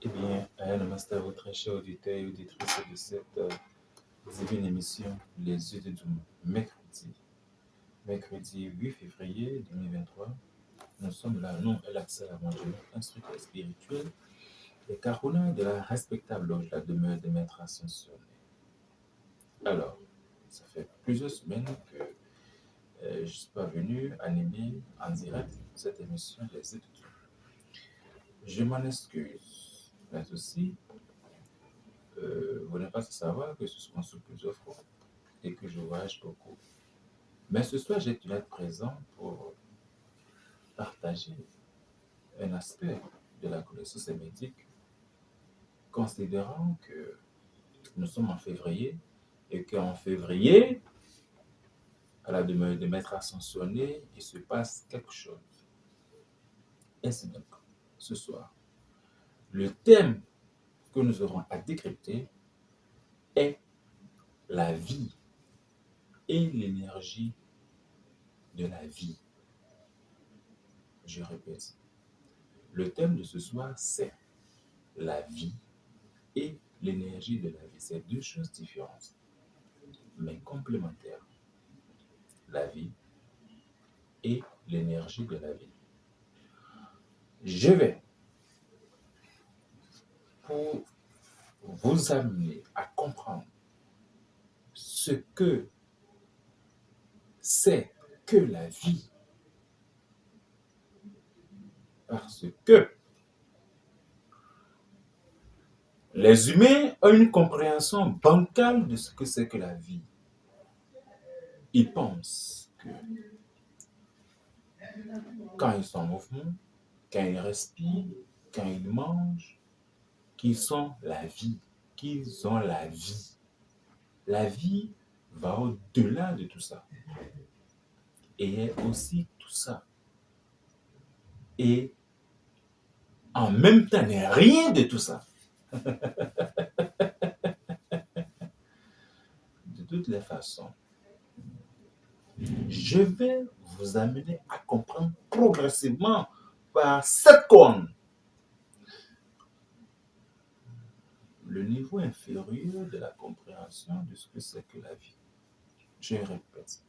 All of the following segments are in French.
Eh bien, namaste à vous, très chers auditeurs et auditrices de cette divine émission, Les Yeux de Doum, mercredi 8 février 2023. Nous sommes là, nous, El Axel Amandiou, instructeur spirituel et Karuna de la respectable loge La Demeure des Maîtres Ascensionnés. Alors, ça fait plusieurs semaines que je ne suis pas venu animer en direct cette émission, Les Yeux de Doum. Je m'en excuse, mais aussi, vous n'êtes pas à savoir que ce sont sous plusieurs fois et que je voyage beaucoup. Mais ce soir, j'ai tenu à être présent pour partager un aspect de la connaissance médique, considérant que nous sommes en février et qu'en février, à la demeure de Maître Ascensionné, il se passe quelque chose. Ainsi donc, ce soir, le thème que nous aurons à décrypter est la vie et l'énergie de la vie. Je répète, le thème de ce soir, c'est la vie et l'énergie de la vie. C'est deux choses différentes, mais complémentaires. La vie et l'énergie de la vie. Je vais, pour vous amener à comprendre ce que c'est que la vie, parce que les humains ont une compréhension bancale de ce que c'est que la vie. Ils pensent que quand ils sont en mouvement, quand ils respirent, quand ils mangent, qu'ils sont la vie, qu'ils ont la vie. La vie va au-delà de tout ça. Et est aussi tout ça. Et en même temps n'est rien de tout ça. De toutes les façons, je vais vous amener à comprendre progressivement par 7 colonnes le niveau inférieur de la compréhension de ce que c'est que la vie. Je répète,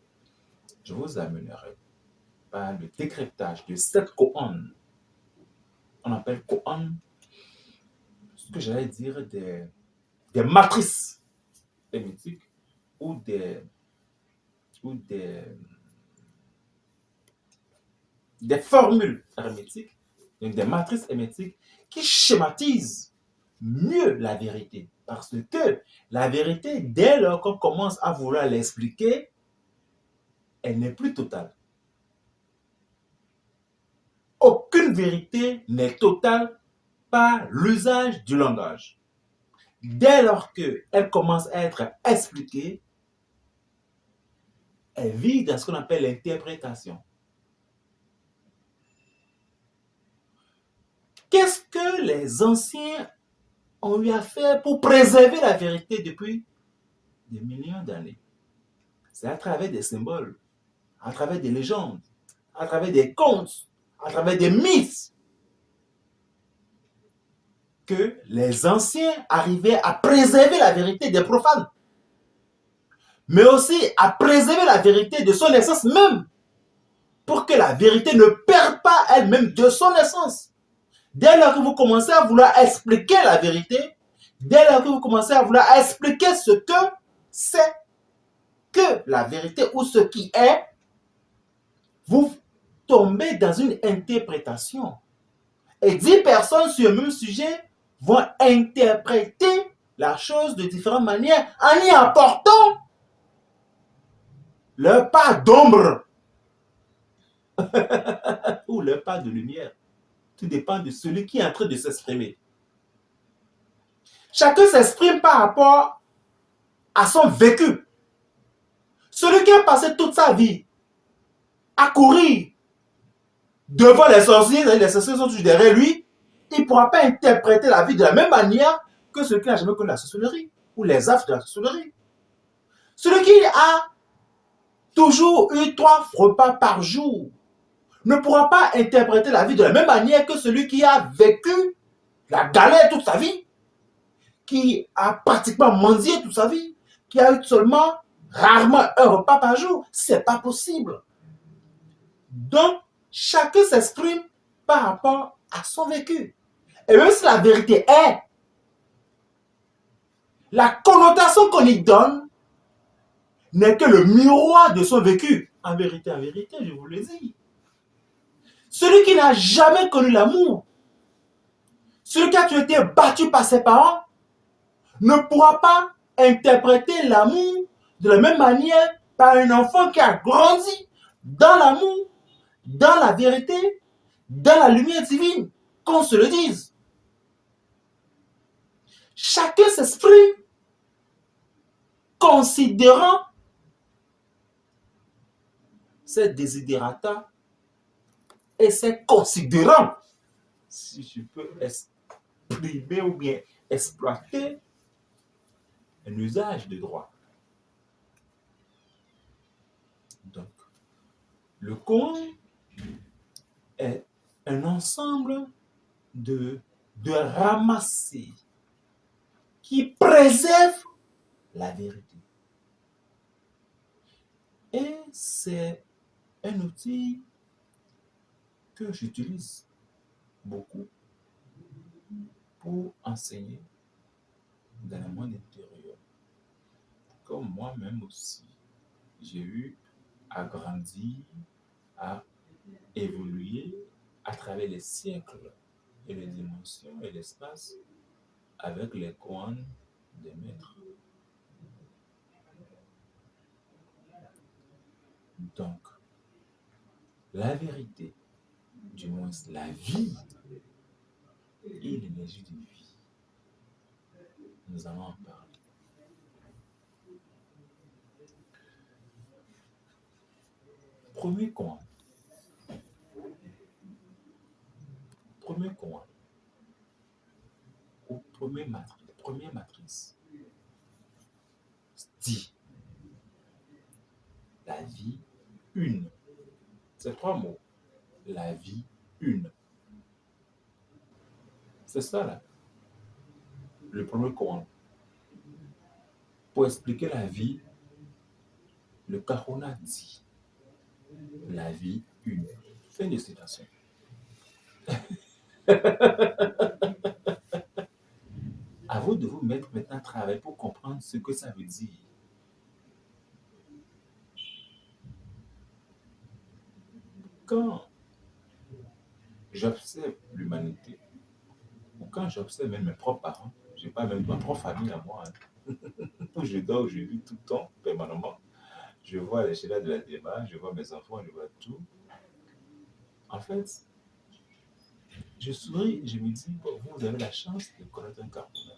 je vous amènerai par le décryptage de 7 colonnes. On appelle colonnes, ce que j'allais dire des matrices hermétiques ou des formules hermétiques, donc des matrices hermétiques qui schématisent mieux la vérité. Parce que la vérité, dès lors qu'on commence à vouloir l'expliquer, elle n'est plus totale. Aucune vérité n'est totale par l'usage du langage. Dès lors qu'elle commence à être expliquée, elle vit dans ce qu'on appelle l'interprétation. Qu'est-ce que les anciens ont eu à faire pour préserver la vérité depuis des millions d'années? C'est à travers des symboles, à travers des légendes, à travers des contes, à travers des mythes, que les anciens arrivaient à préserver la vérité des profanes, mais aussi à préserver la vérité de son essence même, pour que la vérité ne perde pas elle-même de son essence. Dès lors que vous commencez à vouloir expliquer la vérité, dès lors que vous commencez à vouloir expliquer ce que c'est que la vérité ou ce qui est, vous tombez dans une interprétation. Et 10 personnes sur le même sujet vont interpréter la chose de différentes manières en y apportant leur part d'ombre ou leur part de lumière. Tout dépend de celui qui est en train de s'exprimer. Chacun s'exprime par rapport à son vécu. Celui qui a passé toute sa vie à courir devant les sorciers sont toujours derrière lui, il ne pourra pas interpréter la vie de la même manière que celui qui n'a jamais connu la sorcellerie ou les affres de la sorcellerie. Celui qui a toujours eu 3 repas par jour ne pourra pas interpréter la vie de la même manière que celui qui a vécu la galère toute sa vie, qui a pratiquement mendié toute sa vie, qui a eu seulement rarement un repas par jour. C'est pas possible. Donc, chacun s'exprime par rapport à son vécu. Et même si la vérité est, la connotation qu'on y donne n'est que le miroir de son vécu. En vérité, je vous le dis. Celui qui n'a jamais connu l'amour, celui qui a été battu par ses parents, ne pourra pas interpréter l'amour de la même manière par un enfant qui a grandi dans l'amour, dans la vérité, dans la lumière divine, qu'on se le dise. Chacun s'exprime considérant ses désidérata et ses considérants, si je peux exprimer ou bien exploiter un usage de droit. Donc, le Coran est un ensemble de ramassis qui préserve la vérité. Et c'est un outil que j'utilise beaucoup pour enseigner dans le monde intérieur. Comme moi-même aussi, j'ai eu à grandir, à évoluer à travers les siècles et les dimensions et l'espace avec les Koans des maîtres. Donc, la vérité, du moins la vie et l'énergie de vie, nous allons en parler. Premier Koan. Ou première matrice dit la vie une. C'est 3 mots. La vie une. C'est ça là. Le premier Coran. Pour expliquer la vie, le Kahuna dit la vie une. Fin de citation. À vous de vous mettre maintenant à travail pour comprendre ce que ça veut dire. Quand j'observe l'humanité, ou quand j'observe même mes propres parents, je n'ai pas même ma propre famille à moi, où je dors, je vis tout le temps, permanemment. Je vois les schémas de la démarche, je vois mes enfants, je vois tout. En fait, je souris, je me dis, bon, vous avez la chance de connaître un Kahuna.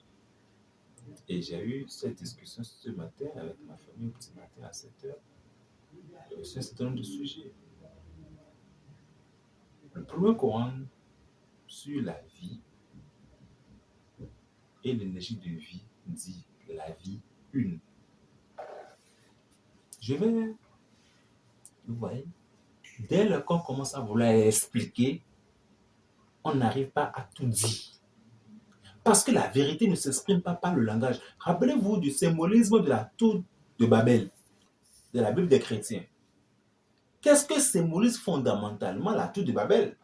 Et j'ai eu cette discussion ce matin avec ma famille au petit matin à 7h sur un certain nombre de sujets. Le premier Coran sur la vie et l'énergie de vie dit la vie une. Je vais, vous voyez, dès lors qu'on commence à vouloir expliquer, on n'arrive pas à tout dire. Parce que la vérité ne s'exprime pas par le langage. Rappelez-vous du symbolisme de la tour de Babel, de la Bible des chrétiens. Qu'est-ce que symbolise fondamentalement la tour de Babel?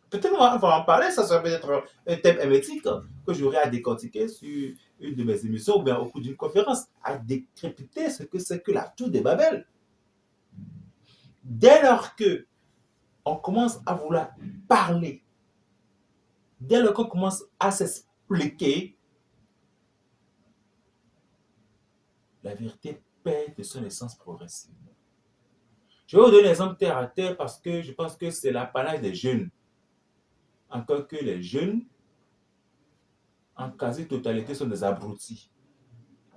Peut-être on va en parler, ça serait peut-être un thème hermétique que j'aurais à décortiquer sur une de mes émissions ou bien au cours d'une conférence, à décrypter ce que c'est que la tour de Babel. Dès lors que on commence à vouloir parler, dès lors qu'on commence à s'expliquer, la vérité perd de son essence progressivement. Je vais vous donner un exemple terre à terre parce que je pense que c'est l'apanage des jeunes. Encore que les jeunes, en quasi-totalité, sont des abrutis.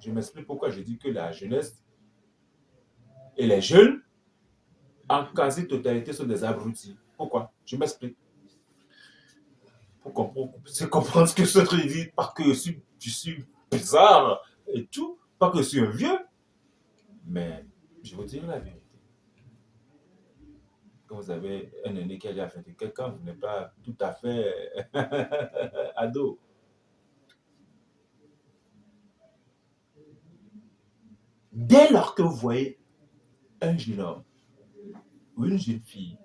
Je m'explique pourquoi je dis que la jeunesse et les jeunes, en quasi-totalité, sont des abrutis. Pourquoi? Je m'explique. Pour comprendre ce que ce truc dit, pas que je suis bizarre et tout, pas que je suis un vieux, mais je vous dirai la vérité. quand vous avez un aîné qui a déjà 24 ans, vous n'êtes pas tout à fait ado. Dès lors que vous voyez un jeune homme ou une jeune fille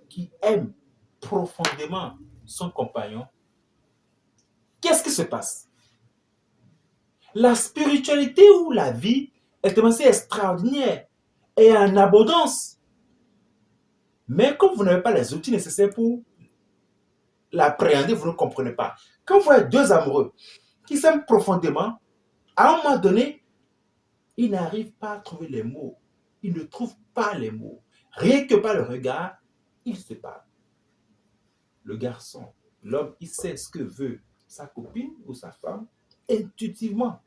qui aime profondément son compagnon, qu'est-ce qui se passe? La spiritualité ou la vie est assez extraordinaire et en abondance. Mais comme vous n'avez pas les outils nécessaires pour l'appréhender, vous ne comprenez pas. Quand vous voyez deux amoureux qui s'aiment profondément, à un moment donné, ils n'arrivent pas à trouver les mots. Ils ne trouvent pas les mots. Rien que par le regard, ils se parlent. Le garçon, l'homme, il sait ce que veut sa copine ou sa femme intuitivement.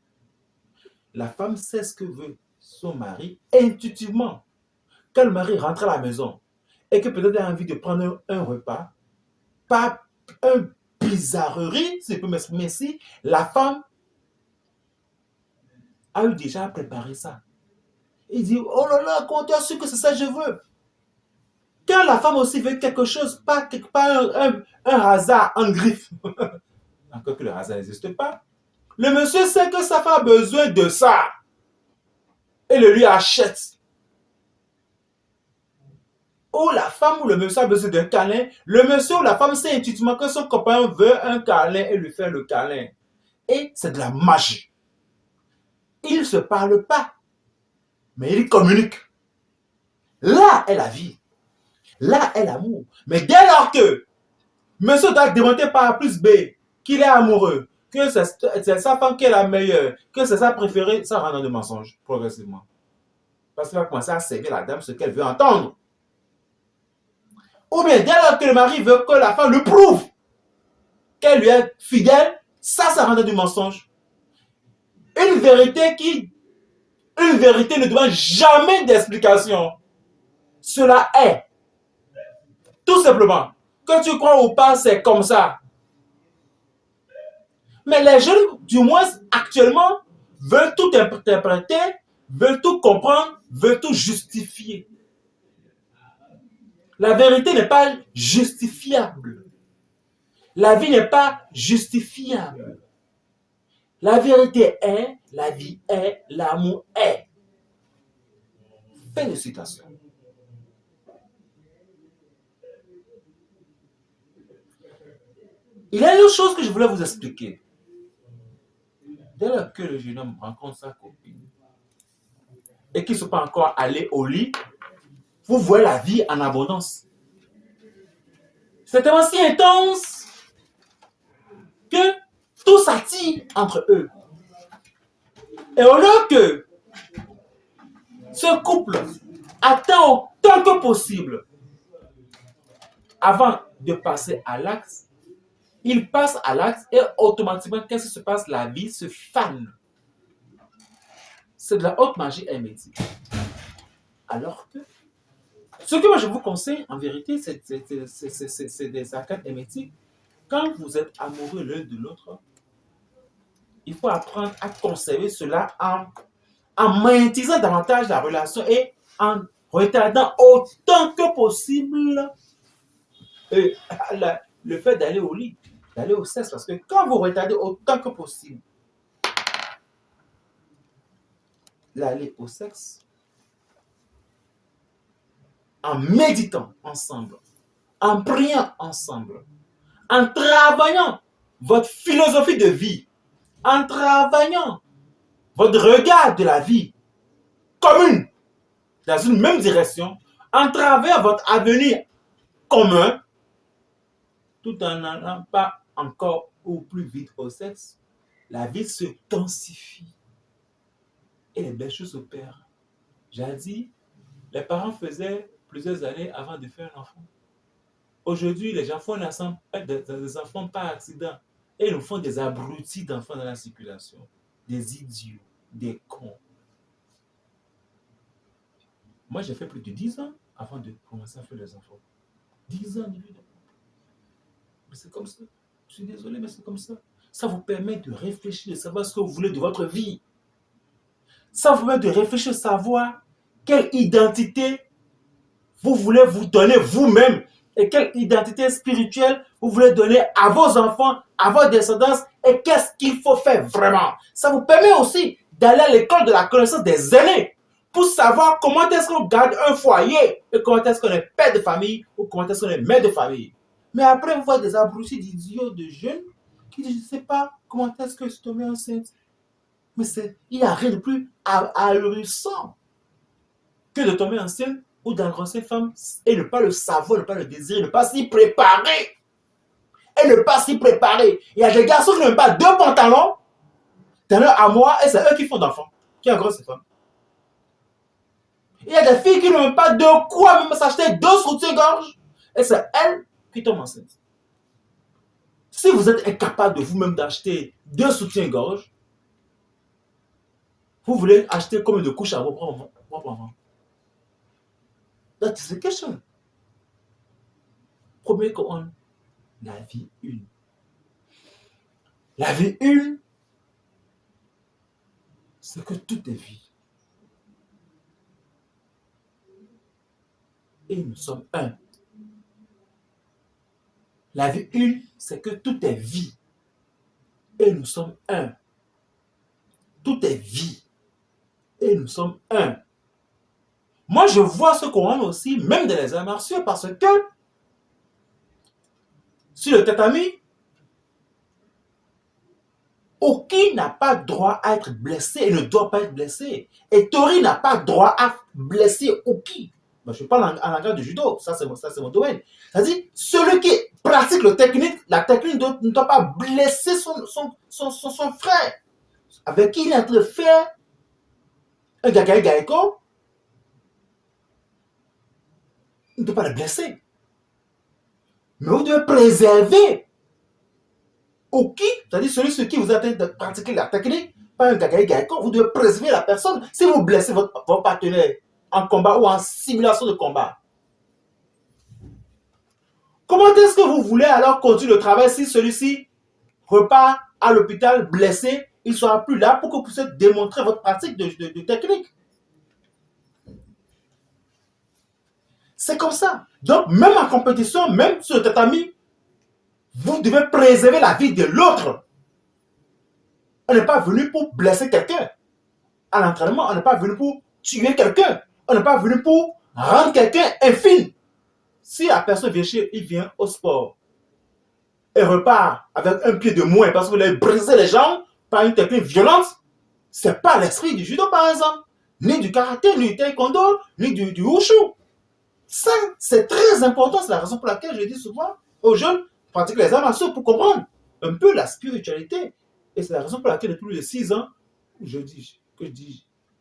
La femme sait ce que veut son mari intuitivement. Quand le mari rentre à la maison et que peut-être il a envie de prendre un repas, pas un bizarrerie, si je peux m'exprimer ainsi, la femme a eu déjà préparé ça. Il dit, oh là là, comment tu as su que c'est ça que je veux? Quand la femme aussi veut quelque chose, pas un hasard en griffe, encore que le hasard n'existe pas, le monsieur sait que sa femme a besoin de ça et le lui achète. Ou la femme ou le monsieur a besoin d'un câlin, le monsieur ou la femme sait intuitivement que son copain veut un câlin et lui fait le câlin. Et c'est de la magie. Ils ne se parlent pas, mais ils communiquent. Là est la vie. Là est l'amour. Mais dès lors que monsieur doit démontrer par A plus B qu'il est amoureux, que c'est sa femme qui est la meilleure, que c'est sa préférée, ça rend dans le mensonge progressivement. Parce qu'il va commencer à servir la dame ce qu'elle veut entendre. Ou bien dès lors que le mari veut que la femme le prouve qu'elle lui est fidèle, ça rend dans du mensonge. Une vérité ne demande jamais d'explication. Cela est. Tout simplement. Que tu crois ou pas, c'est comme ça. Mais les jeunes, du moins actuellement, veulent tout interpréter, veulent tout comprendre, veulent tout justifier. La vérité n'est pas justifiable. La vie n'est pas justifiable. La vérité est, la vie est, l'amour est. Fin de citation. Il y a une autre chose que je voulais vous expliquer. Dès lors que le jeune homme rencontre sa copine et qu'ils ne sont pas encore allés au lit, vous voyez la vie en abondance. C'est tellement si intense que tout s'attire entre eux. Et au lieu que ce couple attend autant que possible avant de passer à l'acte, il passe à l'acte et automatiquement, qu'est-ce qui se passe? La vie se fane. C'est de la haute magie hermétique. Alors que ce que moi je vous conseille, en vérité, c'est des arcades hermétiques. Quand vous êtes amoureux l'un de l'autre, il faut apprendre à conserver cela en maîtrisant davantage la relation et en retardant autant que possible le fait d'aller au lit, d'aller au sexe. Parce que quand vous retardez autant que possible l'aller au sexe, en méditant ensemble, en priant ensemble, en travaillant votre philosophie de vie, en travaillant votre regard de la vie commune dans une même direction, en travaillant votre avenir commun, tout en n'allant pas encore ou plus vite au sexe, la vie se densifie et les belles choses opèrent. J'ai dit, les parents faisaient plusieurs années avant de faire un enfant. Aujourd'hui, les gens font des enfants par accident et ils nous font des abrutis d'enfants dans la circulation, des idiots, des cons. Moi, j'ai fait plus de 10 ans avant de commencer à faire des enfants. 10 ans, évidemment. Mais c'est comme ça. Je suis désolé, mais c'est comme ça. Ça vous permet de réfléchir, de savoir ce que vous voulez de votre vie. Ça vous permet de réfléchir, de savoir quelle identité vous voulez vous donner vous-même et quelle identité spirituelle vous voulez donner à vos enfants, à vos descendants et qu'est-ce qu'il faut faire vraiment. Ça vous permet aussi d'aller à l'école de la connaissance des aînés pour savoir comment est-ce qu'on garde un foyer et comment est-ce qu'on est père de famille ou comment est-ce qu'on est mère de famille. Mais après, vous voyez des abrutis d'idiots de jeunes qui disent, je ne sais pas comment est-ce que je suis tombé enceinte. Mais il n'y a rien de plus ahurissant que de tomber enceinte ou d'engraisser femme et ne pas le savoir, ne pas le désirer, ne pas s'y préparer. Et ne pas s'y préparer. Il y a des garçons qui n'ont pas deux pantalons, t'en as à moi et c'est eux qui font d'enfants, qui engraissent ces femmes. Il y a des filles qui n'ont pas de quoi même s'acheter deux soutiens-gorge et c'est elles qui tombent enceintes. Si vous êtes incapable de vous-même d'acheter deux soutiens-gorge, vous voulez acheter combien de couches à vos propres enfants? That is the question. Premier Coran, la vie une. La vie une, c'est que tout est vie. Et nous sommes un. La vie une, c'est que tout est vie. Et nous sommes un. Tout est vie. Et nous sommes un. Moi, je vois ce Coran aussi, même dans les arts martiaux, parce que sur le tatami, Oki n'a pas droit à être blessé et ne doit pas être blessé. Et Tori n'a pas droit à blesser Oki. Je parle en langage de judo, ça c'est mon domaine. C'est-à-dire, celui qui pratique la technique ne doit pas blesser son frère, avec qui il est en train de faire un gagai gaeko. Il ne doit pas le blesser. Mais vous devez préserver Oki, c'est-à-dire celui sur qui vous êtes en train de pratiquer la technique, pas un gagai gaeko, vous devez préserver la personne. Si vous blessez votre partenaire en combat ou en simulation de combat, comment est-ce que vous voulez alors continuer le travail si celui-ci repart à l'hôpital blessé, il ne sera plus là pour que vous puissiez démontrer votre pratique de technique? C'est comme ça. Donc, même en compétition, même sur le tatami, vous devez préserver la vie de l'autre. On n'est pas venu pour blesser quelqu'un. À l'entraînement, on n'est pas venu pour tuer quelqu'un. On n'est pas venu pour rendre quelqu'un infime. Si la personne vient au sport et repart avec un pied de moins parce que vous avez brisé les jambes par une technique violente, ce n'est pas l'esprit du judo par exemple, ni du karaté, ni du taekwondo, ni du wushu. Ça, c'est très important. C'est la raison pour laquelle je dis souvent aux jeunes, pratiquez les arts martiaux pour comprendre un peu la spiritualité. Et c'est la raison pour laquelle depuis plus de 6 ans, je dis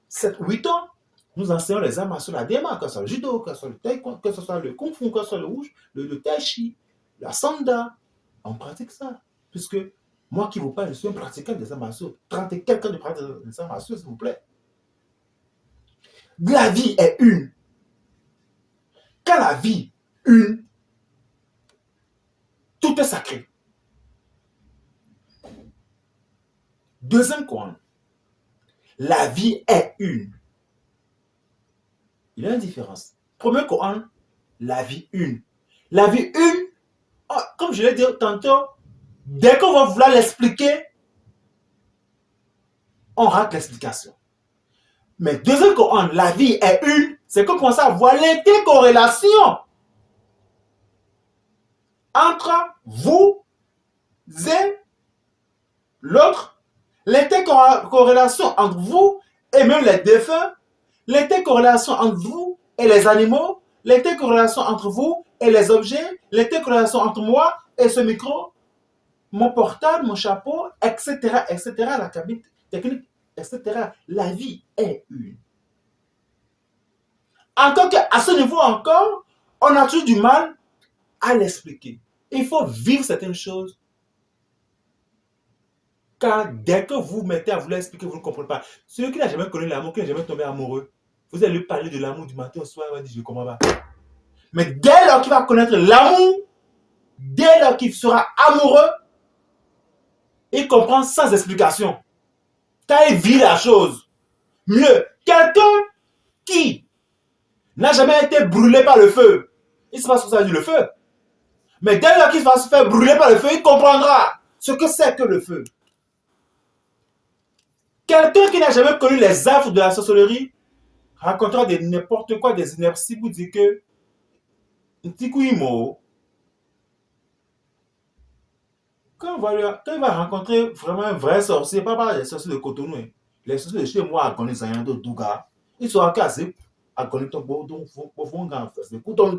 7 ou 8 ans, nous enseignons les arts martiaux, la démarche, que ce soit le judo, que ce soit le taekwondo, que ce soit le kung fu, que ce soit le wushu, le tai chi, la sanda. On pratique ça. Puisque moi qui vous parle, je suis un pratiquant des arts martiaux. Tentez quelqu'un de pratiquer des arts martiaux, s'il vous plaît. La vie est une. Quand la vie une, tout est sacré. Deuxième Coran, la vie est une. Il y a une différence. Premier Coran, la vie une. La vie une, comme je l'ai dit tantôt, dès qu'on va vouloir l'expliquer, on rate l'explication. Mais deuxième Coran, la vie est une, c'est qu'on commence à voir l'intercorrélation entre vous et l'autre, l'intercorrélation entre vous et même les défunts, l'intercorrélation entre vous et les animaux, l'intercorrélation entre vous et les objets, l'intercorrélation entre moi et ce micro, mon portable, mon chapeau, etc., etc., la cabine technique, etc. La vie est une. Encore qu'à ce niveau encore, on a toujours du mal à l'expliquer. Il faut vivre certaines choses. Car dès que vous mettez à vouloir expliquer, vous ne comprenez pas. Celui qui n'a jamais connu l'amour, qui n'a jamais tombé amoureux, vous allez lui parler de l'amour du matin au soir, il va dire je ne comprends pas. Mais dès lors qu'il va connaître l'amour, dès lors qu'il sera amoureux, il comprend sans explication. Car il vit la chose. Mieux, quelqu'un qui n'a jamais été brûlé par le feu. Il ne sait pas ce que ça veut dire le feu. Mais dès lors qu'il va se faire brûler par le feu, il comprendra ce que c'est que le feu. Quelqu'un qui n'a jamais connu les affres de la sorcellerie racontera n'importe quoi, des inerties pour dire que quand il va rencontrer vraiment un vrai sorcier, pas les sorciers de Cotonou, les sorciers de chez moi à connaître ça, de Douga, ils sont cassés à connaître ton beau don, c'est couton.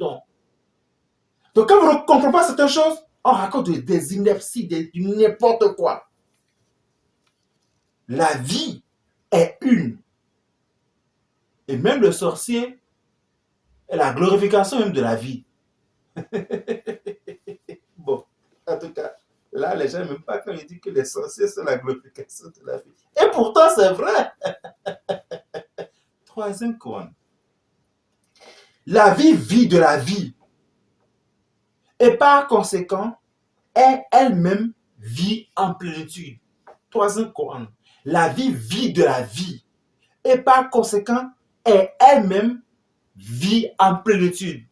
Donc quand vous ne comprenez pas certaines choses, on raconte des inerties, n'importe quoi. La vie est une. Et même le sorcier est la glorification même de la vie. Bon, en tout cas, là, les gens n'aiment pas quand ils disent que les sorciers sont la glorification de la vie. Et pourtant, c'est vrai. Troisième couronne. La vie vit de la vie. Et par conséquent, elle-même vit en plénitude. Troisième couronne. La vie vit de la vie. Et par conséquent, elle-même vit en plénitude.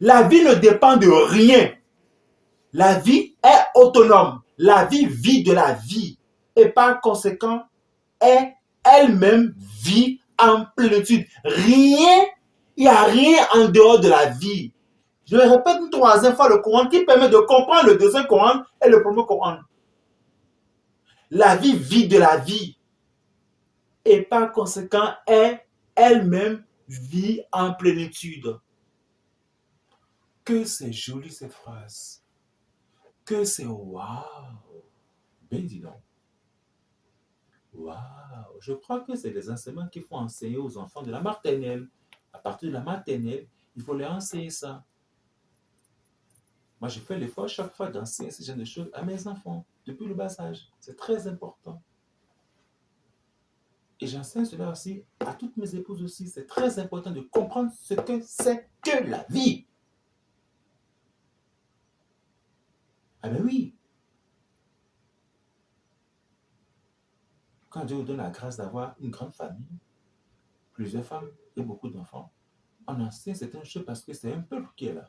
La vie ne dépend de rien. La vie est autonome. La vie vit de la vie. Et par conséquent, elle-même vit en plénitude. Rien, il n'y a rien en dehors de la vie. Je le répète une troisième fois le Coran qui permet de comprendre le deuxième Coran et le premier Coran. La vie vit de la vie. Et par conséquent, elle-même vit en plénitude. Que c'est joli cette phrase. Que c'est waouh. Ben dis donc. Waouh. Je crois que c'est des enseignements qu'il faut enseigner aux enfants de la maternelle. À partir de la maternelle, il faut leur enseigner ça. Moi, je fais l'effort chaque fois d'enseigner ce genre de choses à mes enfants, depuis le bas âge. C'est très important. Et j'enseigne cela aussi à toutes mes épouses aussi. C'est très important de comprendre ce que c'est que la vie. Ah ben oui. Quand Dieu vous donne la grâce d'avoir une grande famille, plusieurs femmes et beaucoup d'enfants, on enseigne certaines choses parce que c'est un peuple qui est là.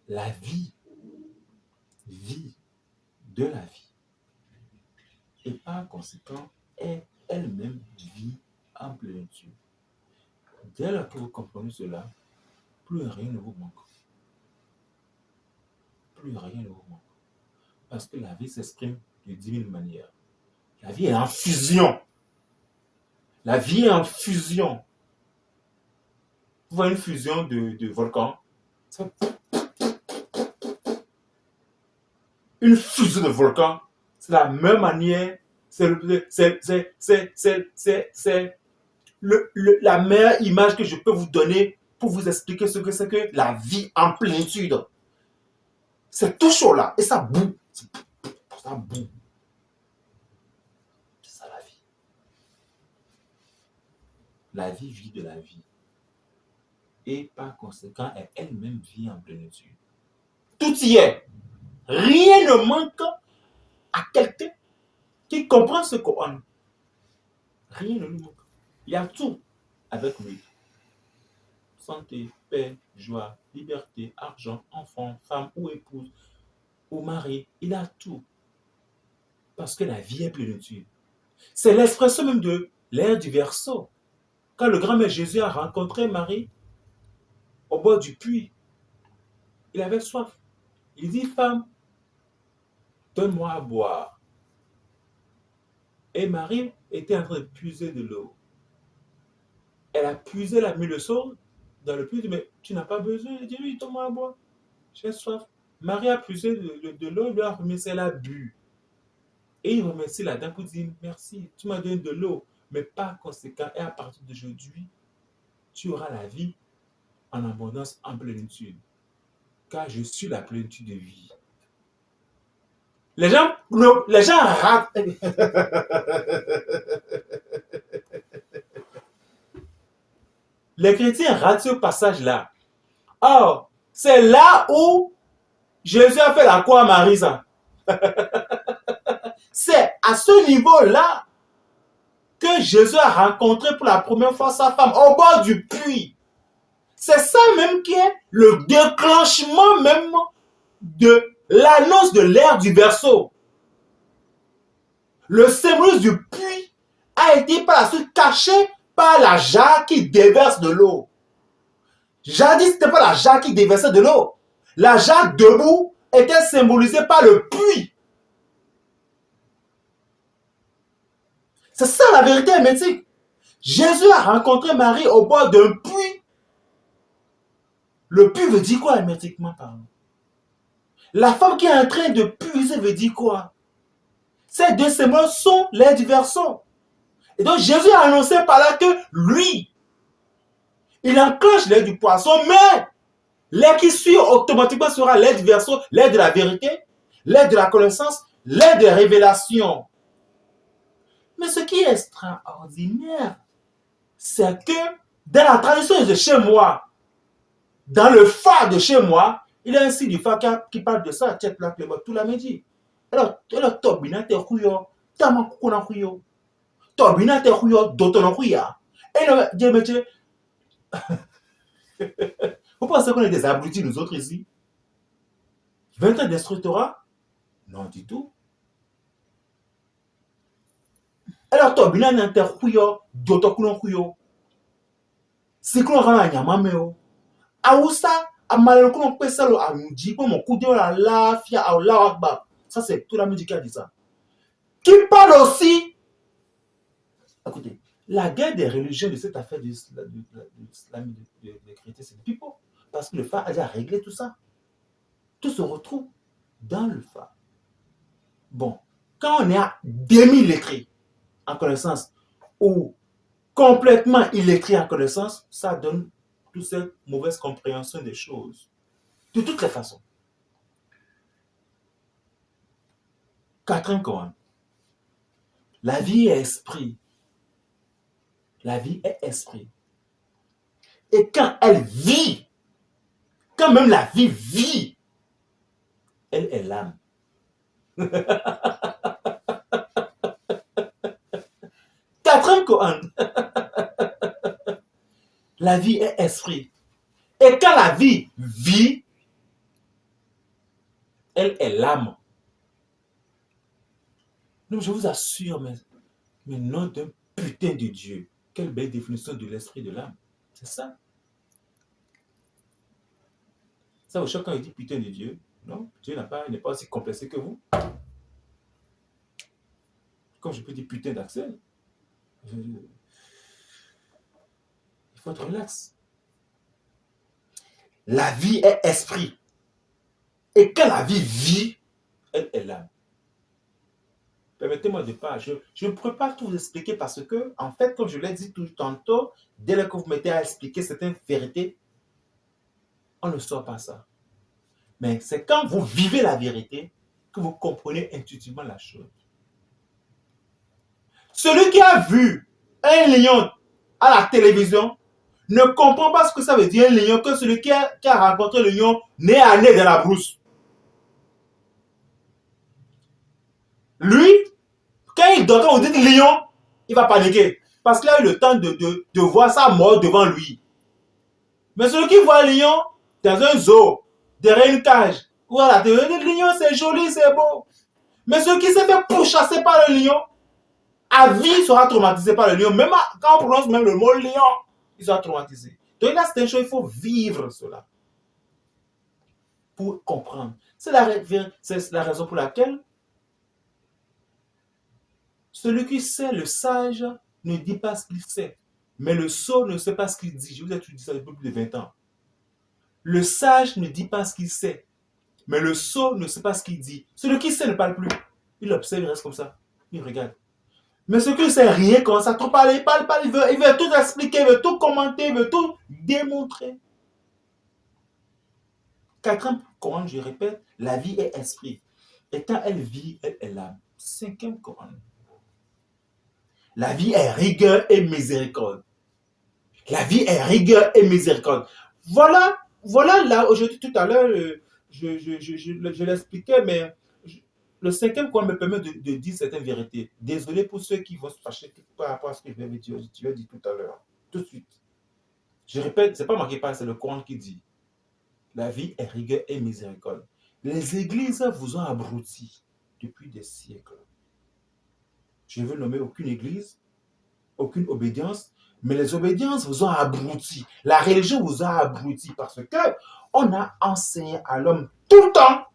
La vie vit de la vie. Et par conséquent, elle-même vit en plénitude. Dès lors que vous comprenez cela, plus rien ne vous manque. Plus rien ne vous manque. Parce que la vie s'exprime de 10 000 manières. La vie est en fusion. La vie est en fusion. Vous voyez une fusion de volcans. Une fusion de volcans, c'est la même manière, c'est la meilleure image que je peux vous donner pour vous expliquer ce que c'est que la vie en plénitude. C'est tout chaud là, et ça boue. Ça boue. C'est ça la vie. La vie vit de la vie. Et par conséquent, elle-même vit en plénitude. Tout y est. Rien ne manque à quelqu'un qui comprend ce qu'on. Rien ne lui manque. Il y a tout avec lui. Santé, paix, joie, liberté, argent, enfant, femme ou épouse ou mari. Il a tout. Parce que la vie est plénitude. C'est l'expression même de l'ère du Verseau. Quand le grand-mère Jésus a rencontré Marie au bord du puits, il avait soif. Il dit, femme, donne-moi à boire. Et Marie était en train de puiser de l'eau. Elle a puisé, elle a mis le seau dans le puits, dit, mais tu n'as pas besoin. Elle dit, oui, donne-moi à boire. J'ai soif. Marie a puisé de l'eau, il lui a remis, elle a bu. Et il remercie la dame pour dire, merci, tu m'as donné de l'eau. Mais par conséquent, et à partir d'aujourd'hui, tu auras la vie en abondance, en plénitude. Car je suis la plénitude de vie. Les gens ratent. Les chrétiens ratent ce passage-là. Or, c'est là où Jésus a fait la croix à Marie, ça. C'est à ce niveau-là que Jésus a rencontré pour la première fois sa femme au bord du puits. C'est ça même qui est le déclenchement même de l'annonce de l'ère du berceau. Le symbolisme du puits a été par la suite caché par la jarre qui déverse de l'eau. Jadis, ce n'était pas la jarre qui déversait de l'eau. La jarre debout était symbolisée par le puits. C'est ça la vérité hermétique. Jésus a rencontré Marie au bord d'un puits. Le puits veut dire quoi hermétiquement parlant? La femme qui est en train de puiser veut dire quoi? Ces deux symboles sont l'air du verso. Et donc Jésus a annoncé par là que lui, il enclenche l'air du poisson, mais l'air qui suit automatiquement sera l'air du verso, l'air de la vérité, l'air de la connaissance, l'air de la révélation. Mais ce qui est extraordinaire, c'est que dans la tradition de chez moi, dans le phare de chez moi, il y a un signe du phare qui parle de ça, tête là, tout la midi. Alors, Tobina te huyo, tama kukuna huyo. Tobina te huyo, dotono huya. Et le Dieu me dit, vous pensez qu'on est des abrutis, nous autres ici? 20 ans d'instructorat? Non, du tout. Alors, Tobina te huyo, dotono huyo. C'est qu'on rend à Nyamameo. Aoussa, à Malakon Pesalo, à Moudi, pour mon coup de la fia à l'Arabah. Ça, c'est tout la musique qui a dit ça. Qui parle aussi. Écoutez, la guerre des religions de cette affaire de l'islam et des chrétiens, c'est pipeau. Parce que le phare a déjà réglé tout ça. Tout se retrouve dans le phare. Bon, quand on est à demi-lettré en connaissance ou complètement illettré en connaissance, ça donne toute cette mauvaise compréhension des choses. De toutes les façons. Quatrième commande. La vie est esprit. La vie est esprit. Et quand elle vit, quand même la vie vit, elle est l'âme. Quatrième commande. La vie est esprit. Et quand la vie vit, elle est l'âme. Donc je vous assure, mais nom d'un putain de Dieu. Quelle belle définition de l'esprit de l'âme. C'est ça. Ça, chacun dit putain de Dieu. Non, Dieu n'est pas aussi complexé que vous. Comme je peux dire putain d'Axel. Il faut être relax. La vie est esprit. Et quand la vie vit, elle est l'âme. Permettez-moi de pas. Je ne pourrais pas tout vous expliquer parce que, en fait, comme je l'ai dit tout tantôt, dès que vous mettez à expliquer certaines vérités, on ne sort pas ça. Mais c'est quand vous vivez la vérité que vous comprenez intuitivement la chose. Celui qui a vu un lion à la télévision ne comprend pas ce que ça veut dire un lion que celui qui a rencontré le lion nez à nez dans la brousse. Lui, quand il dort, quand vous dites lion, il va paniquer. Parce qu'il a eu le temps de voir sa mort devant lui. Mais celui qui voit un lion dans un zoo, derrière une cage, voilà, le lion c'est joli, c'est beau. Mais celui qui s'est fait pourchasser par le lion, à vie sera traumatisé par le lion. Même quand on prononce même le mot lion, il sera traumatisé. Donc là, c'est une chose, il faut vivre cela. Pour comprendre. C'est la raison pour laquelle celui qui sait, le sage, ne dit pas ce qu'il sait. Mais le sot ne sait pas ce qu'il dit. Je vous ai dit ça depuis plus de 20 ans. Le sage ne dit pas ce qu'il sait. Mais le sot ne sait pas ce qu'il dit. Celui qui sait ne parle plus. Il observe, il reste comme ça. Il regarde. Mais celui qui ne sait rien comme ça, trop parler, il parle, il veut tout expliquer, il veut tout commenter, il veut tout démontrer. Quatrième commande, je répète, la vie est esprit. Et quand elle vit, elle est l'âme. Cinquième commande. La vie est rigueur et miséricorde. La vie est rigueur et miséricorde. Voilà là, aujourd'hui, tout à l'heure, je l'expliquais, mais le cinquième Coran me permet de dire certaines vérités. Désolé pour ceux qui vont se fâcher par rapport à ce que je vais dire, tu as dit tout à l'heure. Tout de suite. Je répète, c'est pas moi qui parle, c'est le Coran qui dit. La vie est rigueur et miséricorde. Les églises vous ont abrutis depuis des siècles. Je ne veux nommer aucune église, aucune obédience, mais les obédiences vous ont abrutis. La religion vous a abrutis parce que on a enseigné à l'homme tout le temps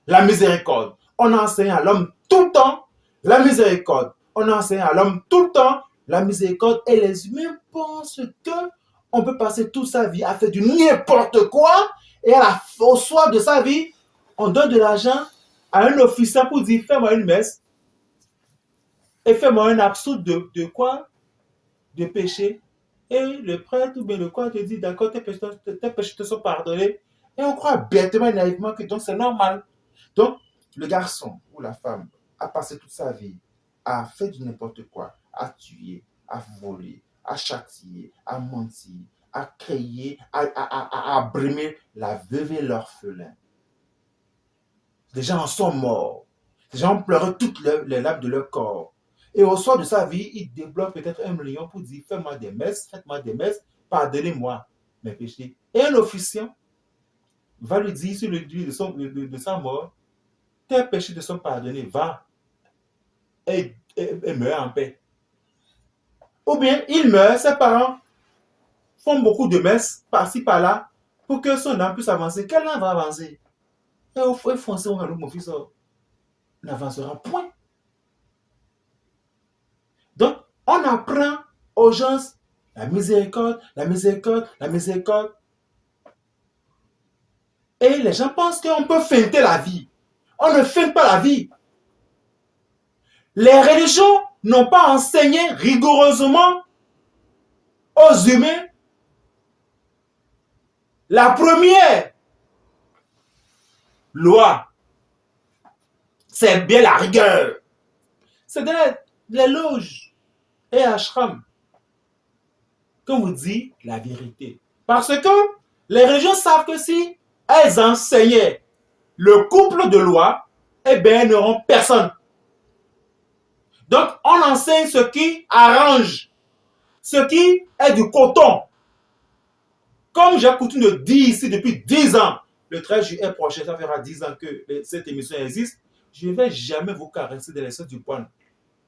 la miséricorde. On a enseigné à l'homme tout le temps la miséricorde. On a enseigné à l'homme tout le temps la miséricorde. Et les humains pensent que on peut passer toute sa vie à faire du n'importe quoi et au soir de sa vie, on donne de l'argent à un officier pour dire fais-moi une messe et fais-moi un absous de quoi? De péché. Et le prêtre ou bien le quoi te dit d'accord, tes péchés te sont pardonnés. Et on croit bêtement et naïvement que donc c'est normal. Donc, le garçon ou la femme a passé toute sa vie à faire du n'importe quoi, à tuer, à voler, à châtier, à mentir, à créer, à brimer la veuve et l'orphelin. Les gens en sont morts. Les gens ont pleuré toutes les larmes de leur corps. Et au soir de sa vie, il débloque peut-être 1 million pour dire faites-moi des messes, faites-moi des messes, pardonnez-moi mes péchés. Et un officiant va lui dire sur le lit de sa mort, tes péchés te sont pardonnés, va et meurs en paix. Ou bien il meurt, ses parents font beaucoup de messes par-ci par-là pour que son âme puisse avancer. Quelle âme va avancer? Et au fond, foncé, mon fils n'avancera point. Donc, on apprend aux gens la miséricorde, la miséricorde, la miséricorde. Et les gens pensent qu'on peut feinter la vie. On ne feinte pas la vie. Les religions n'ont pas enseigné rigoureusement aux humains la première loi. C'est bien la rigueur. C'est dans les loges et ashram qu'on vous dit la vérité. Parce que les religions savent que si elles enseignaient le couple de loi, eh bien, elles n'auront personne. Donc, on enseigne ce qui arrange, ce qui est du coton. Comme j'ai coutume de dire ici depuis 10 ans, le 13 juillet prochain, ça fera 10 ans que cette émission existe, je ne vais jamais vous caresser de l'essence du poil.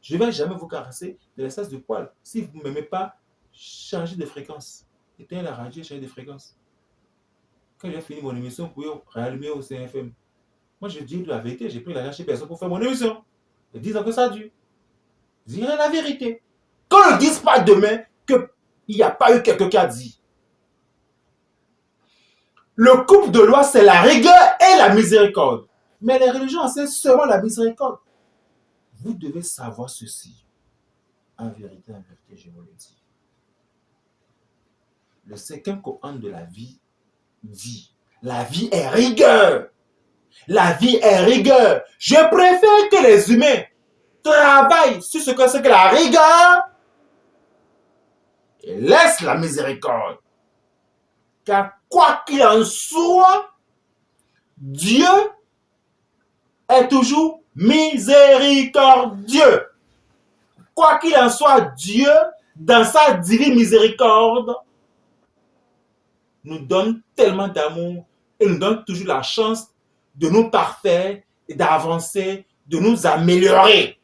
Je ne vais jamais vous caresser de l'essence du poil. Si vous ne m'aimez pas, changez de fréquence. Éteignez la radio et changez de fréquence. Quand j'ai fini mon émission, vous pouvez rallumer au CFM. Moi, je dis la vérité, j'ai pris l'argent chez personne pour faire mon émission. Et 10 ans que ça dure. Je dirai la vérité. Qu'on ne dise pas demain qu'il n'y a pas eu quelqu'un qui a dit. Le couple de loi, c'est la rigueur et la miséricorde. Mais les religions enseignent seulement la miséricorde. Vous devez savoir ceci. En vérité, je vous le dis. Le cinquième Coran de la vie dit, la vie est rigueur. La vie est rigueur. Je préfère que les humains travaillent sur ce que c'est que la rigueur et laissent la miséricorde. Car quoi qu'il en soit, Dieu est toujours miséricordieux. Quoi qu'il en soit, Dieu, dans sa divine miséricorde, nous donne tellement d'amour et nous donne toujours la chance de nous parfaire et d'avancer, de nous améliorer.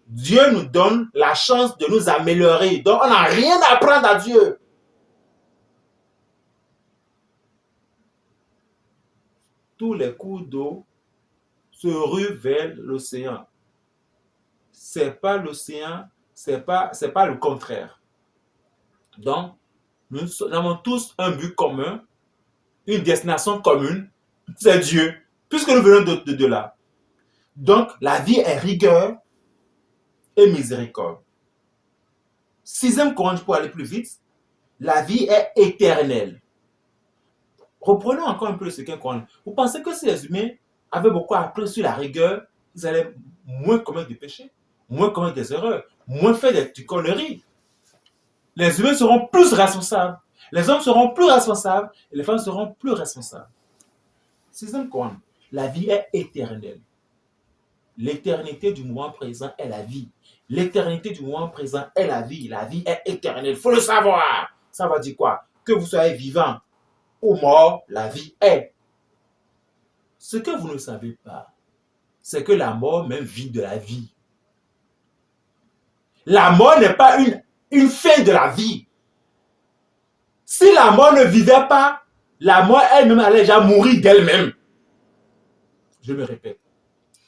Dieu nous donne la chance de nous améliorer. Donc, on n'a rien à apprendre à Dieu. Tous les cours d'eau se ruent vers l'océan. C'est pas l'océan, c'est pas le contraire. Donc, nous avons tous un but commun, une destination commune, c'est Dieu, puisque nous venons de là. Donc, la vie est rigueur et miséricorde. Sixième Coran, pour aller plus vite, la vie est éternelle. Reprenons encore un peu le cinquième Coran. Vous pensez que si les humains avaient beaucoup appris sur la rigueur, ils allaient moins commettre des péchés, moins commettre des erreurs, moins faire des conneries. Les humains seront plus responsables. Les hommes seront plus responsables et les femmes seront plus responsables. Sixième Coran, la vie est éternelle. L'éternité du moment présent est la vie. L'éternité du moment présent est la vie. La vie est éternelle. Il faut le savoir. Ça veut dire quoi? Que vous soyez vivant ou mort, la vie est. Ce que vous ne savez pas, c'est que la mort même vit de la vie. La mort n'est pas une fin de la vie. Si la mort ne vivait pas, la mort elle-même allait déjà mourir d'elle-même. Je me répète.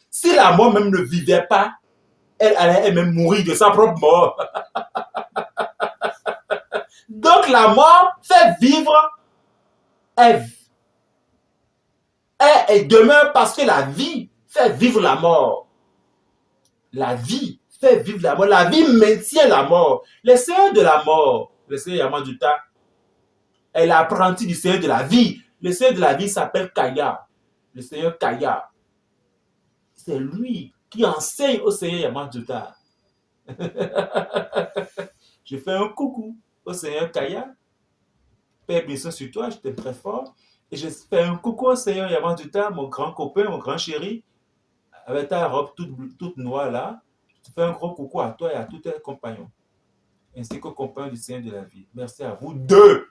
Si la mort même ne vivait pas, elle allait elle-même mourir de sa propre mort. Donc la mort fait vivre, elle demeure parce que la vie fait vivre la mort. La vie fait vivre la mort. La vie maintient la mort. Le Seigneur de la mort, le Seigneur Yamajuta, est l'apprenti du Seigneur de la vie. Le Seigneur de la vie s'appelle Kaya. Le Seigneur Kaya. C'est lui qui enseigne au Seigneur Yamajuta. Je fais un coucou au Seigneur Kaya. Père, bénédiction sur toi, je t'aime très fort. Et je fais un coucou au Seigneur Yamajuta, mon grand copain, mon grand chéri, avec ta robe toute noire là. Je fais un gros coucou à toi et à tous tes compagnons, ainsi qu'aux compagnons du Seigneur de la vie. Merci à vous deux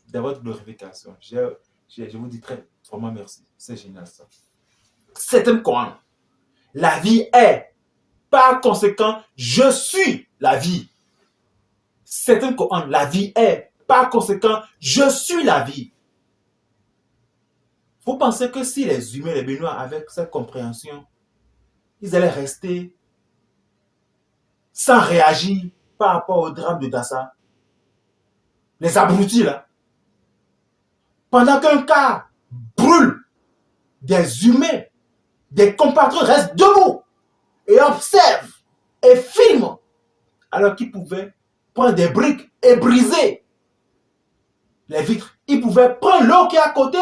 de votre glorification. Je vous dis très vraiment merci. C'est génial ça. Septième Coran. La vie est. Par conséquent, je suis la vie. Septième Coran. La vie est. Par conséquent, je suis la vie. Vous pensez que si les humains, les Béninois, avec cette compréhension, ils allaient rester sans réagir par rapport au drame de Dassa? Les abrutis là. Pendant qu'un cas brûle, des humains, des compatriotes restent debout et observent et filment alors qu'ils pouvaient prendre des briques et briser les vitres. Ils pouvaient prendre l'eau qui est à côté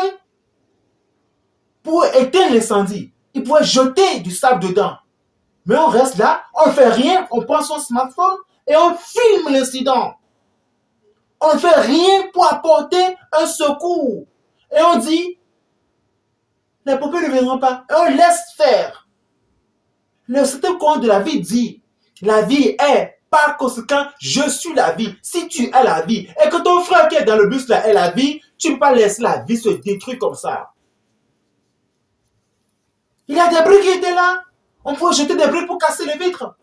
pour éteindre l'incendie. Ils pouvaient jeter du sable dedans. Mais on reste là, on ne fait rien, on prend son smartphone et on filme l'incident. On ne fait rien pour apporter un secours. Et on dit, les pompiers ne viendront pas. Et on laisse faire. Le septième coran de la vie dit, la vie est, par conséquent, je suis la vie. Si tu es la vie, et que ton frère qui est dans le bus là est la vie, tu ne peux pas laisser la vie se détruire comme ça. Il y a des briques qui étaient là. On pouvait jeter des briques pour casser les vitres.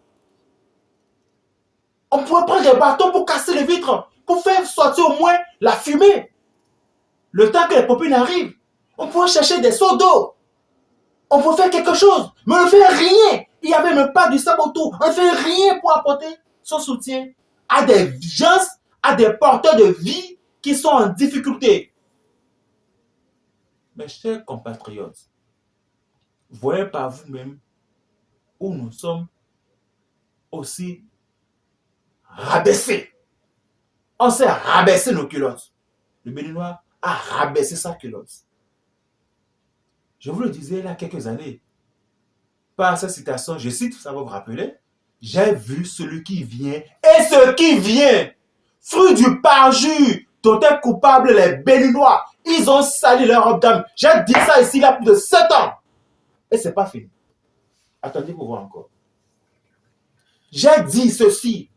On pouvait prendre des bâtons pour casser les vitres, pour faire sortir au moins la fumée. Le temps que les pompiers n'arrivent, on pouvait chercher des seaux d'eau. On pouvait faire quelque chose, mais on ne fait rien. Il n'y avait même pas du sable autour. On ne fait rien pour apporter son soutien à des gens, à des porteurs de vie qui sont en difficulté. Mes chers compatriotes, voyez par vous-même où nous sommes aussi rabaissés. On s'est rabaissé nos culottes. Le Béninois a rabaissé sa culotte. Je vous le disais il y a quelques années. Par cette citation, je cite, ça va vous rappeler. J'ai vu celui qui vient et ce qui vient. Fruit du parjure dont est coupable les Béninois. Ils ont sali leur robe d'âme. J'ai dit ça ici il y a plus de 7 ans. Et c'est pas fini. Attendez pour voir encore. J'ai dit ceci.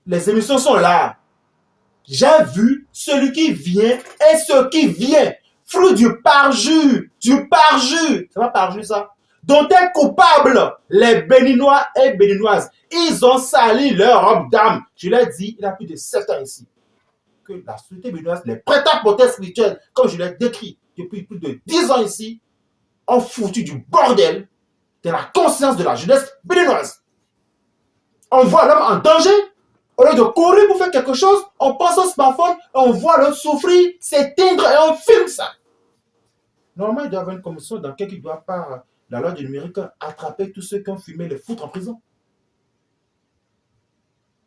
Les émissions sont là. J'ai vu celui qui vient et ce qui vient. Fruit du parjure. Du parjure. C'est pas parjure ça. Dont est coupable les Béninois et Béninoises. Ils ont sali leur robe d'âme. Je l'ai dit il y a plus de 7 ans ici. Que la société béninoise, les prêt-à-porter spirituels, comme je l'ai décrit depuis plus de 10 ans ici, ont foutu du bordel de la conscience de la jeunesse béninoise. On voit l'homme en danger. Au lieu de courir pour faire quelque chose, on pense au smartphone, on voit l'autre souffrir, s'éteindre et on filme ça. Normalement, il doit y avoir une commission d'enquête qui doit, par la loi du numérique, attraper tous ceux qui ont filmé, les foutre en prison.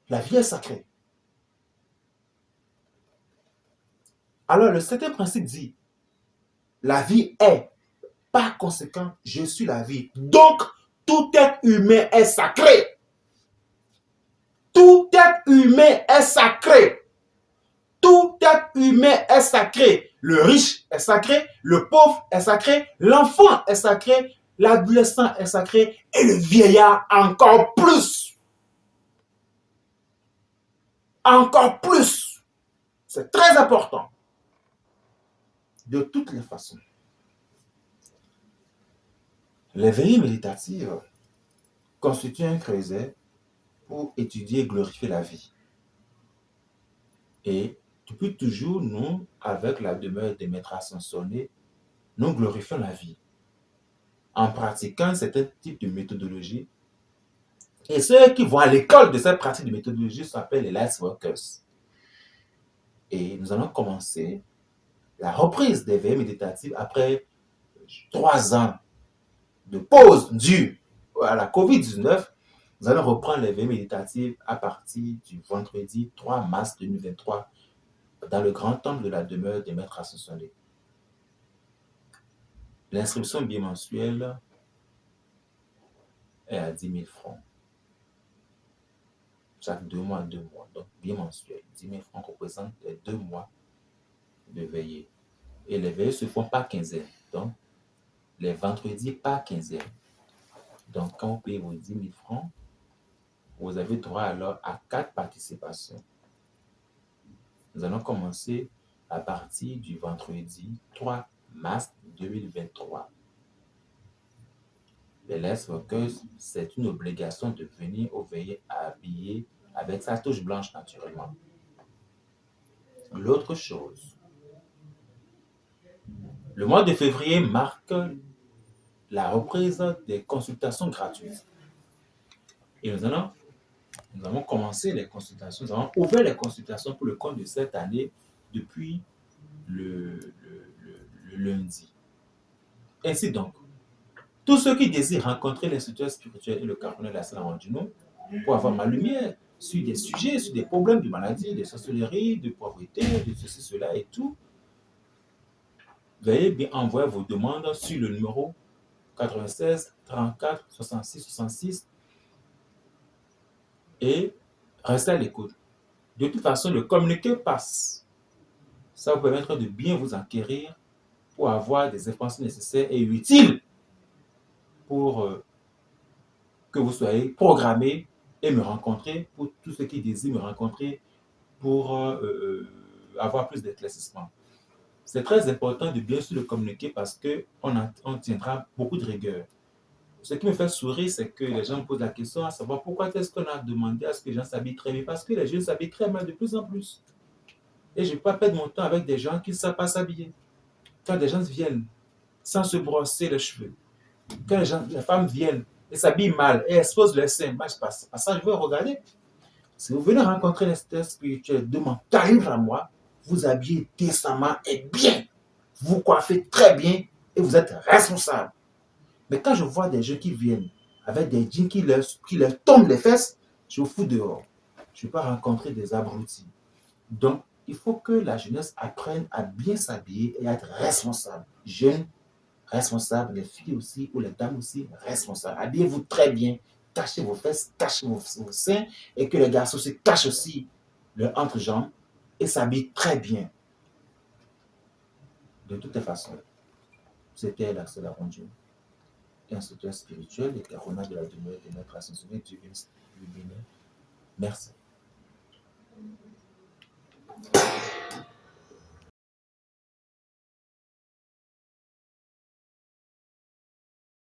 La vie est sacrée. Alors, le septième principe dit, la vie est, par conséquent, je suis la vie. Donc, tout être humain est sacré. Tout être humain est sacré. Tout être humain est sacré. Le riche est sacré, le pauvre est sacré, l'enfant est sacré, l'adolescent est sacré et le vieillard encore plus. Encore plus. C'est très important. De toutes les façons. Les veillées méditatives constituent un creuset pour étudier et glorifier la vie. Et depuis toujours, nous, avec la demeure des maîtres ascensionnés, nous glorifions la vie en pratiquant un certain type de méthodologie. Et ceux qui vont à l'école de cette pratique de méthodologie s'appellent les Lightworkers. Et nous allons commencer la reprise des veillées méditatives après 3 ans de pause due à la COVID-19. Nous allons reprendre les veillées méditatives à partir du vendredi 3 mars 2023 dans le grand temple de la demeure des maîtres ascensionnés. L'inscription bimensuelle est à 10 000 francs. Chaque 2 mois, 2 mois. Donc, bimensuel. 10 000 francs représentent les 2 mois de veillée. Et les veillées se font par quinzaine. Donc, les vendredis par quinzaine. Donc, quand vous payez vos 10 000 francs, vous avez droit alors à 4 participations. Nous allons commencer à partir du vendredi 3 mars 2023. Les Lightworkers, c'est une obligation de venir aux veillées habillé avec sa touche blanche naturellement. L'autre chose, le mois de février marque la reprise des consultations gratuites. Et nous avons commencé les consultations, nous avons ouvert les consultations pour le compte de cette année depuis le lundi. Ainsi donc, tous ceux qui désirent rencontrer l'instructeur spirituel et le cardinal de la salle Randuno pour avoir ma lumière sur des sujets, sur des problèmes de maladie, de sorcellerie, de pauvreté, de ceci, cela et tout, veuillez bien envoyer vos demandes sur le numéro 96 34 66 66 et restez à l'écoute. De toute façon, le communiqué passe. Ça vous permettra de bien vous enquérir pour avoir des informations nécessaires et utiles pour que vous soyez programmé et me rencontrer, pour tous ceux qui désirent me rencontrer pour avoir plus d'éclaircissement. C'est très important de bien sûr le communiquer parce qu'on tiendra beaucoup de rigueur. Ce qui me fait sourire, c'est que les gens me posent la question à savoir pourquoi est-ce qu'on a demandé à ce que les gens s'habillent très bien. Parce que les jeunes s'habillent très mal de plus en plus. Et je ne vais pas perdre mon temps avec des gens qui ne savent pas s'habiller. Quand des gens viennent sans se brosser les cheveux, quand les femmes viennent et s'habillent mal et exposent leurs seins, moi, c'est pas ça que je veux regarder. Si vous venez rencontrer l'instructeur spirituel de mon calibre à moi, vous habillez décemment et bien. Vous coiffez très bien et vous êtes responsable. Mais quand je vois des gens qui viennent avec des jeans qui leur tombent les fesses, je vous fous dehors. Je ne vais pas rencontrer des abrutis. Donc, il faut que la jeunesse apprenne à bien s'habiller et à être responsable. Jeunes, responsables, les filles aussi, ou les dames aussi, responsables. Habillez-vous très bien, cachez vos fesses, cachez vos seins, et que les garçons se cachent aussi leurs entrejambes et s'habillent très bien. De toutes les façons, c'était l'Accès Randuno, instructeur spirituel et carona de la demeure de notre ascensionné du Bénin. Merci.